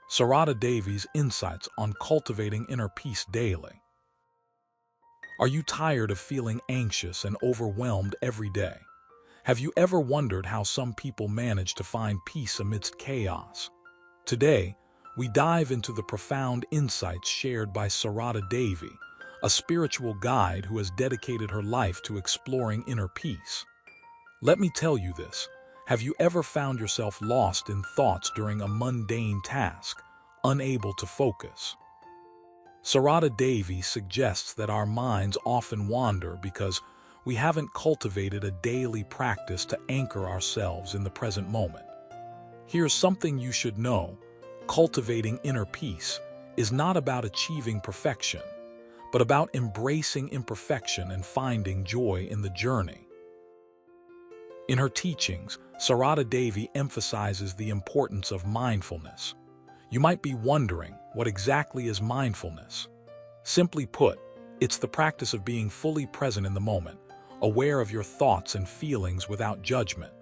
Sarada Devi's insights on cultivating inner peace daily. Are you tired of feeling anxious and overwhelmed every day? Have you ever wondered how some people manage to find peace amidst chaos? Today, we dive into the profound insights shared by Sarada Devi, a spiritual guide who has dedicated her life to exploring inner peace. Let me tell you this. Have you ever found yourself lost in thoughts during a mundane task, unable to focus? Sarada Devi suggests that our minds often wander because we haven't cultivated a daily practice to anchor ourselves in the present moment. Here's something you should know. Cultivating inner peace is not about achieving perfection, but about embracing imperfection and finding joy in the journey. In her teachings, Sarada Devi emphasizes the importance of mindfulness. You might be wondering, what exactly is mindfulness? Simply put, it's the practice of being fully present in the moment, aware of your thoughts and feelings without judgment.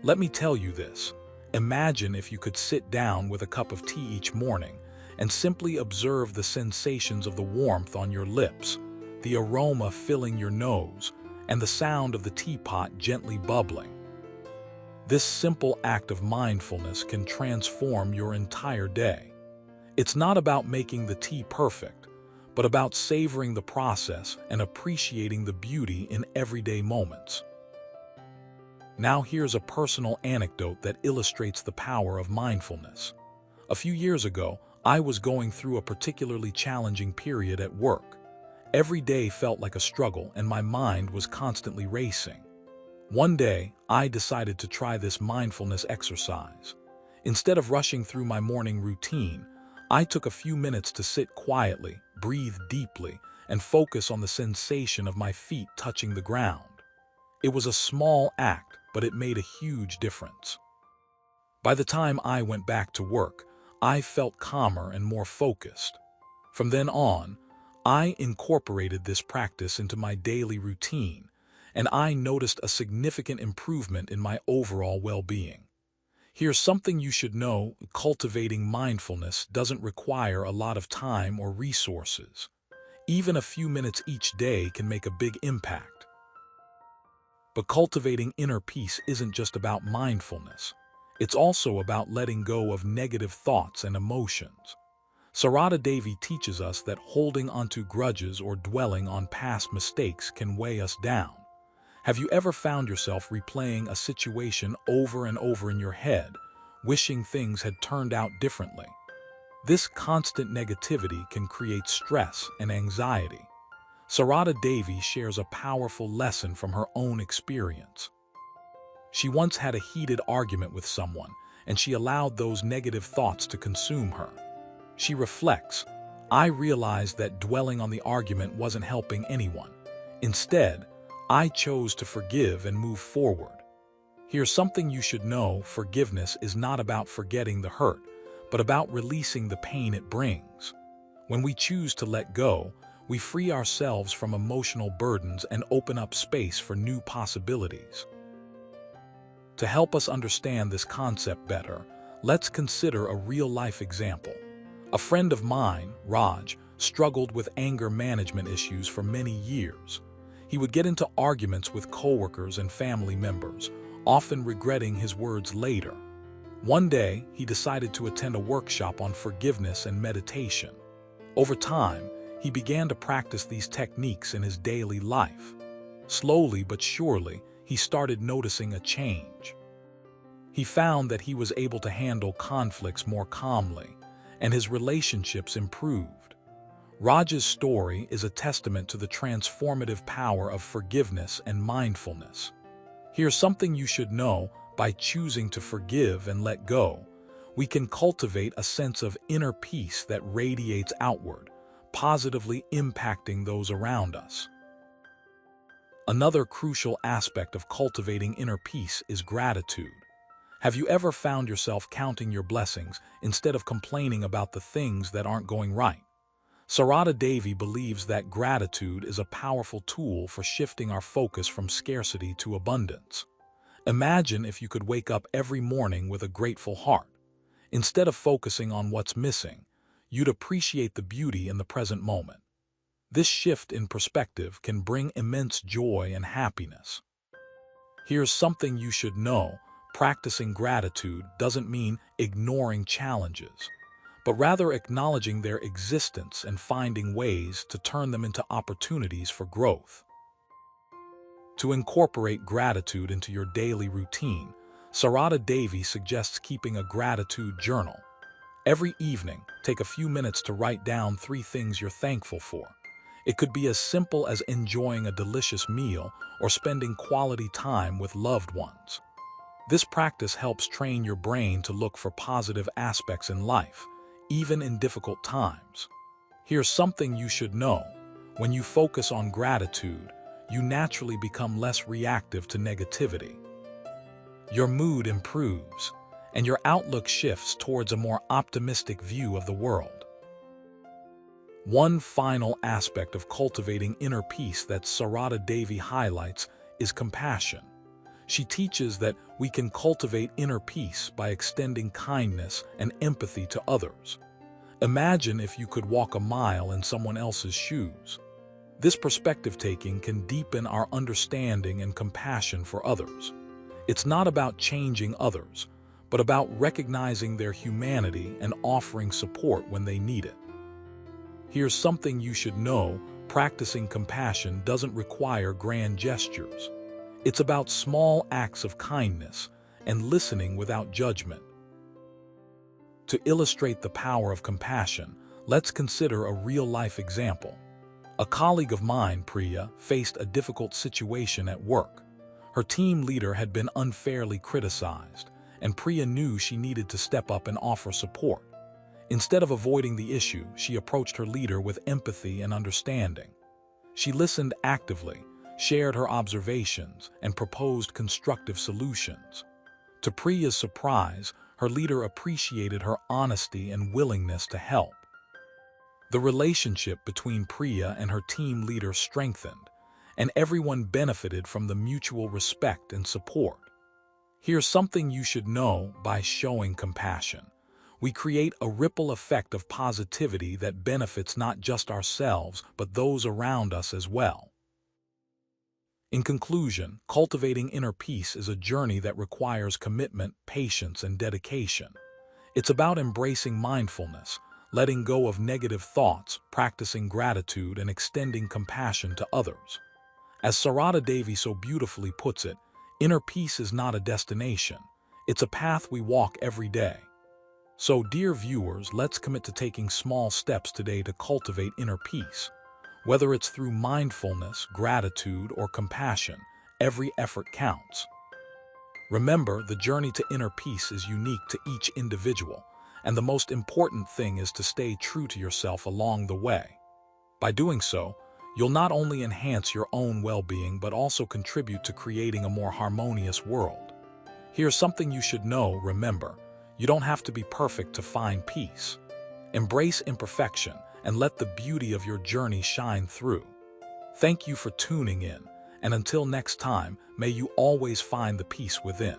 Let me tell you this. Imagine if you could sit down with a cup of tea each morning and simply observe the sensations of the warmth on your lips, the aroma filling your nose, and the sound of the teapot gently bubbling. This simple act of mindfulness can transform your entire day. It's not about making the tea perfect, but about savoring the process and appreciating the beauty in everyday moments. Now here's a personal anecdote that illustrates the power of mindfulness. A few years ago, I was going through a particularly challenging period at work. Every day felt like a struggle and my mind was constantly racing. One day, I decided to try this mindfulness exercise. Instead of rushing through my morning routine, I took a few minutes to sit quietly, breathe deeply, and focus on the sensation of my feet touching the ground. It was a small act, but it made a huge difference. By the time I went back to work, I felt calmer and more focused. From then on, I incorporated this practice into my daily routine, and I noticed a significant improvement in my overall well-being. Here's something you should know. Cultivating mindfulness doesn't require a lot of time or resources. Even a few minutes each day can make a big impact. But cultivating inner peace isn't just about mindfulness. It's also about letting go of negative thoughts and emotions. Sarada Devi teaches us that holding onto grudges or dwelling on past mistakes can weigh us down. Have you ever found yourself replaying a situation over and over in your head, wishing things had turned out differently? This constant negativity can create stress and anxiety. Sarada Devi shares a powerful lesson from her own experience. She once had a heated argument with someone, and she allowed those negative thoughts to consume her. She reflects, "I realized that dwelling on the argument wasn't helping anyone. Instead, I chose to forgive and move forward." Here's something you should know. Forgiveness is not about forgetting the hurt, but about releasing the pain it brings. When we choose to let go, we free ourselves from emotional burdens and open up space for new possibilities. To help us understand this concept better, let's consider a real-life example. A friend of mine, Raj, struggled with anger management issues for many years. He would get into arguments with coworkers and family members, often regretting his words later. One day, he decided to attend a workshop on forgiveness and meditation. Over time, he began to practice these techniques in his daily life. Slowly but surely, he started noticing a change. He found that he was able to handle conflicts more calmly, and his relationships improved. Raj's story is a testament to the transformative power of forgiveness and mindfulness. Here's something you should know. By choosing to forgive and let go, we can cultivate a sense of inner peace that radiates outward, positively impacting those around us. Another crucial aspect of cultivating inner peace is gratitude. Have you ever found yourself counting your blessings instead of complaining about the things that aren't going right? Sarada Devi believes that gratitude is a powerful tool for shifting our focus from scarcity to abundance. Imagine if you could wake up every morning with a grateful heart. Instead of focusing on what's missing, you'd appreciate the beauty in the present moment. This shift in perspective can bring immense joy and happiness. Here's something you should know: practicing gratitude doesn't mean ignoring challenges, but rather acknowledging their existence and finding ways to turn them into opportunities for growth. To incorporate gratitude into your daily routine, Sarada Devi suggests keeping a gratitude journal. Every evening, take a few minutes to write down 3 things you're thankful for. It could be as simple as enjoying a delicious meal or spending quality time with loved ones. This practice helps train your brain to look for positive aspects in life, even in difficult times. Here's something you should know: when you focus on gratitude, you naturally become less reactive to negativity. Your mood improves, and your outlook shifts towards a more optimistic view of the world. One final aspect of cultivating inner peace that Sarada Devi highlights is compassion. She teaches that we can cultivate inner peace by extending kindness and empathy to others. Imagine if you could walk a mile in someone else's shoes. This perspective-taking can deepen our understanding and compassion for others. It's not about changing others, but about recognizing their humanity and offering support when they need it. Here's something you should know: practicing compassion doesn't require grand gestures. It's about small acts of kindness and listening without judgment. To illustrate the power of compassion, let's consider a real-life example. A colleague of mine, Priya, faced a difficult situation at work. Her team leader had been unfairly criticized, and Priya knew she needed to step up and offer support. Instead of avoiding the issue, she approached her leader with empathy and understanding. She listened actively, shared her observations, and proposed constructive solutions. To Priya's surprise, her leader appreciated her honesty and willingness to help. The relationship between Priya and her team leader strengthened, and everyone benefited from the mutual respect and support. Here's something you should know: by showing compassion, we create a ripple effect of positivity that benefits not just ourselves, but those around us as well. In conclusion, cultivating inner peace is a journey that requires commitment, patience, and dedication. It's about embracing mindfulness, letting go of negative thoughts, practicing gratitude, and extending compassion to others. As Sarada Devi so beautifully puts it, inner peace is not a destination. It's a path we walk every day. So, dear viewers, let's commit to taking small steps today to cultivate inner peace. Whether it's through mindfulness, gratitude, or compassion, every effort counts. Remember, the journey to inner peace is unique to each individual, and the most important thing is to stay true to yourself along the way. By doing so, you'll not only enhance your own well-being but also contribute to creating a more harmonious world. Here's something you should know: remember, you don't have to be perfect to find peace. Embrace imperfection and let the beauty of your journey shine through. Thank you for tuning in, and until next time, may you always find the peace within.